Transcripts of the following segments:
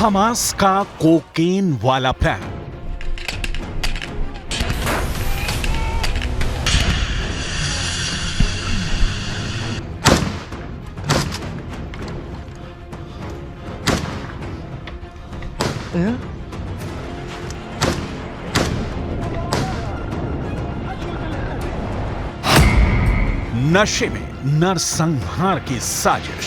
Hamas का cocaine वाला plan. नशे में नरसंहार की साजिश।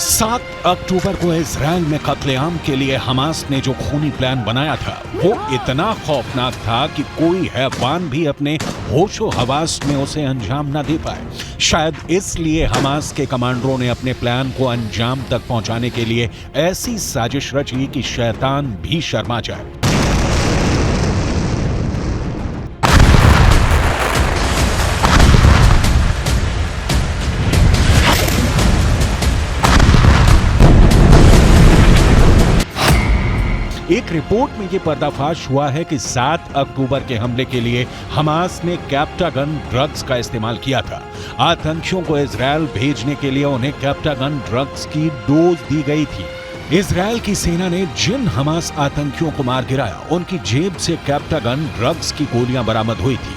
7 अक्टूबर को इजराइल में कत्लेआम के लिए हमास ने जो खूनी प्लान बनाया था वो इतना खौफनाक था कि कोई हैवान भी अपने होशो हवास में उसे अंजाम न दे पाए। शायद इसलिए हमास के कमांडरों ने अपने प्लान को अंजाम तक पहुंचाने के लिए ऐसी साजिश रची कि शैतान भी शर्मा जाए। एक रिपोर्ट में यह पर्दाफाश हुआ है कि 7 अक्टूबर के हमले के लिए हमास ने कैप्टागन ड्रग्स का इस्तेमाल किया था। आतंकियों को इजराइल भेजने के लिए उन्हें कैप्टागन ड्रग्स की डोज दी गई थी। इजराइल की सेना ने जिन हमास आतंकियों को मार गिराया उनकी जेब से कैप्टागन ड्रग्स की गोलियां बरामद हुई थी।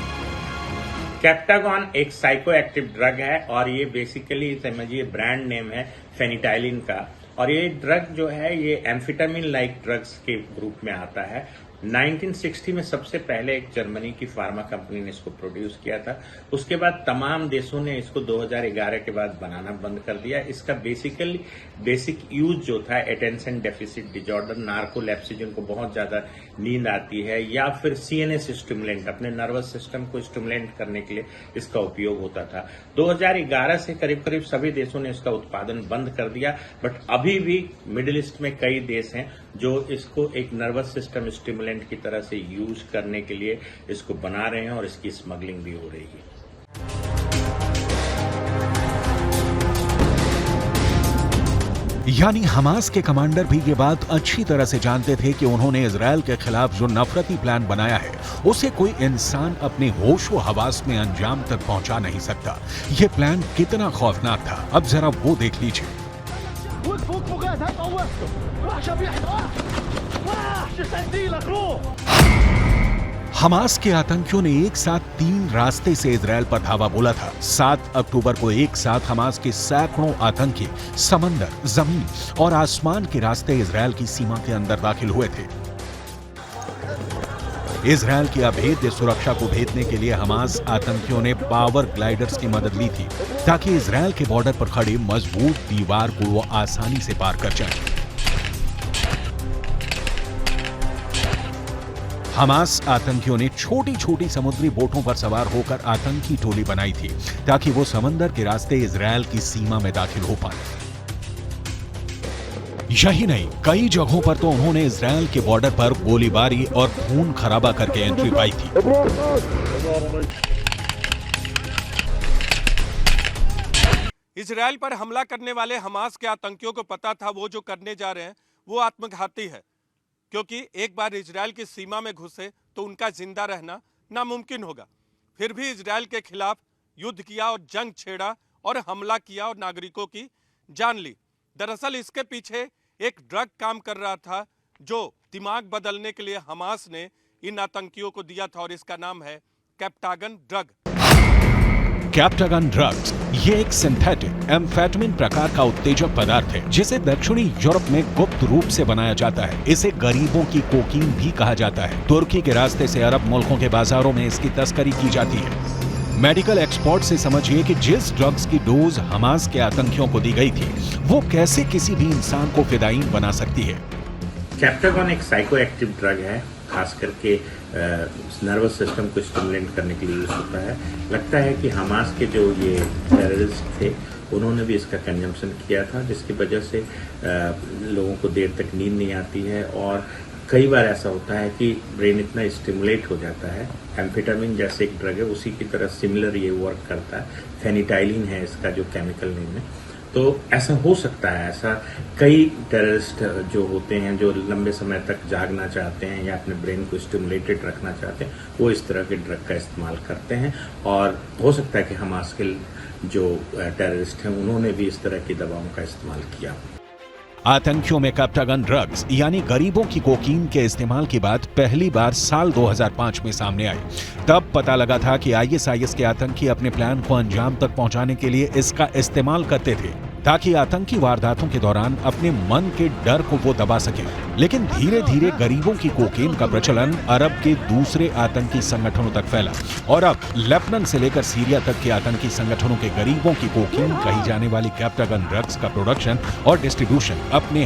कैप्टागॉन एक साइको एक्टिव ड्रग है और ये बेसिकली समझिए ब्रांड नेम है फेनिटाइलिन का। और ये ड्रग जो है ये एम्फेटामिन लाइक ड्रग्स के ग्रुप में आता है। 1960 में सबसे पहले एक जर्मनी की फार्मा कंपनी ने इसको प्रोड्यूस किया था। उसके बाद तमाम देशों ने इसको 2011 के बाद बनाना बंद कर दिया। इसका बेसिक यूज जो था अटेंशन डेफिसिट डिजॉर्डर, नार्कोलेप्सी जिनको बहुत ज्यादा नींद आती है, या फिर सीएनएस स्टिमुलेंट अपने नर्वस सिस्टम को स्टिमुलेंट करने के लिए इसका उपयोग होता था। 2011 से करीब करीब सभी देशों ने इसका उत्पादन बंद कर दिया। बट अभी भी मिडिल ईस्ट में कई देश हैं जो इसको एक नर्वस सिस्टम स्टिमुलेंट की तरह से यूज करने के लिए इसको बना रहे हैं और इसकी स्मगलिंग भी हो रही है। यानी हमास के कमांडर भी ये बात अच्छी तरह से जानते थे कि उन्होंने इजराइल के खिलाफ जो नफरती प्लान बनाया है उसे कोई इंसान अपने होशो हवास में अंजाम तक पहुंचा नहीं सकता। ये प्लान कितना खौफनाक था अब जरा वो देख लीजिए। हमास के आतंकियों ने एक साथ 3 रास्ते से इजराइल पर धावा बोला था। 7 अक्टूबर को एक साथ हमास के सैकड़ों आतंकी समंदर, जमीन और आसमान के रास्ते इजराइल की सीमा के अंदर दाखिल हुए थे। इजराइल की अभेद्य सुरक्षा को भेदने के लिए हमास आतंकियों ने पावर ग्लाइडर्स की मदद ली थी ताकि इजराइल के बॉर्डर पर खड़ी मजबूत दीवार को वो आसानी से पार कर जाए। हमास आतंकियों ने छोटी छोटी समुद्री बोटों पर सवार होकर आतंकी टोली बनाई थी ताकि वो समंदर के रास्ते इजराइल की सीमा में दाखिल हो पाए। यही नहीं, कई जगहों पर तो उन्होंने इजराइल के बॉर्डर पर गोलीबारी और खून खराबा करके एंट्री पाई थी। इजराइल पर हमला करने वाले हमास के आतंकियों को पता था वो जो करने जा रहे हैं वो आत्मघाती है, क्योंकि एक बार इजराइल की सीमा में घुसे तो उनका जिंदा रहना नामुमकिन होगा। फिर भी इजराइल के खिलाफ युद्ध किया और जंग छेड़ा और हमला किया और नागरिकों की जान ली। दरअसल इसके पीछे एक ड्रग काम कर रहा था जो दिमाग बदलने के लिए हमास ने इन आतंकियों को दिया था और इसका नाम है कैप्टागन ड्रग। कैप्टागन ड्रग्स ये एक सिंथेटिक एम्फेटामिन प्रकार का उत्तेजक पदार्थ है जिसे दक्षिणी यूरोप में गुप्त रूप से बनाया जाता है। इसे गरीबों की कोकीन भी कहा जाता है। तुर्की के रास्ते से अरब मुल्कों के बाजारों में इसकी तस्करी की जाती है। मेडिकल एक्सपर्ट से समझिए कि जिस ड्रग्स की डोज हमास के आतंकियों को दी गई थी वो कैसे किसी भी इंसान को फिदायीन बना सकती है। कैप्टागॉन एक साइको एक्टिव ड्रग है, खास करके नर्वस सिस्टम को स्टिमुलेट करने के लिए यूज होता है। लगता है कि हमास के जो ये टेररिस्ट थे उन्होंने भी इसका कंजम्पशन किया था, जिसकी वजह से लोगों को देर तक नींद नहीं आती है और कई बार ऐसा होता है कि ब्रेन इतना स्टिमुलेट हो जाता है। एम्फेटामिन जैसे एक ड्रग है उसी की तरह सिमिलर ये वर्क करता है। फेनिटाइलिन है इसका जो केमिकल नेम है। तो ऐसा हो सकता है, ऐसा कई टेररिस्ट जो होते हैं जो लंबे समय तक जागना चाहते हैं या अपने ब्रेन को स्टिमुलेटेड रखना चाहते हैं, वो इस तरह के ड्रग का इस्तेमाल करते हैं। और हो सकता है कि हमास के जो टेररिस्ट हैं उन्होंने भी इस तरह की दवाओं का इस्तेमाल किया। आतंकियों में कैप्टागन ड्रग्स यानी गरीबों की कोकीन के इस्तेमाल की बात पहली बार साल 2005 में सामने आई। तब पता लगा था कि आईएसआईएस के आतंकी अपने प्लान को अंजाम तक पहुंचाने के लिए इसका इस्तेमाल करते थे ताकि आतंकी वारदातों के दौरान अपने मन के डर को वो दबा सके। लेकिन धीरे धीरे गरीबों की कोकीन का प्रचलन अरब के दूसरे आतंकी संगठनों तक फैला और अब लेबनान से लेकर सीरिया तक के आतंकी संगठनों के गरीबों की कोकीन कही जाने वाली कैप्टागन ड्रग्स का प्रोडक्शन और डिस्ट्रीब्यूशन अपने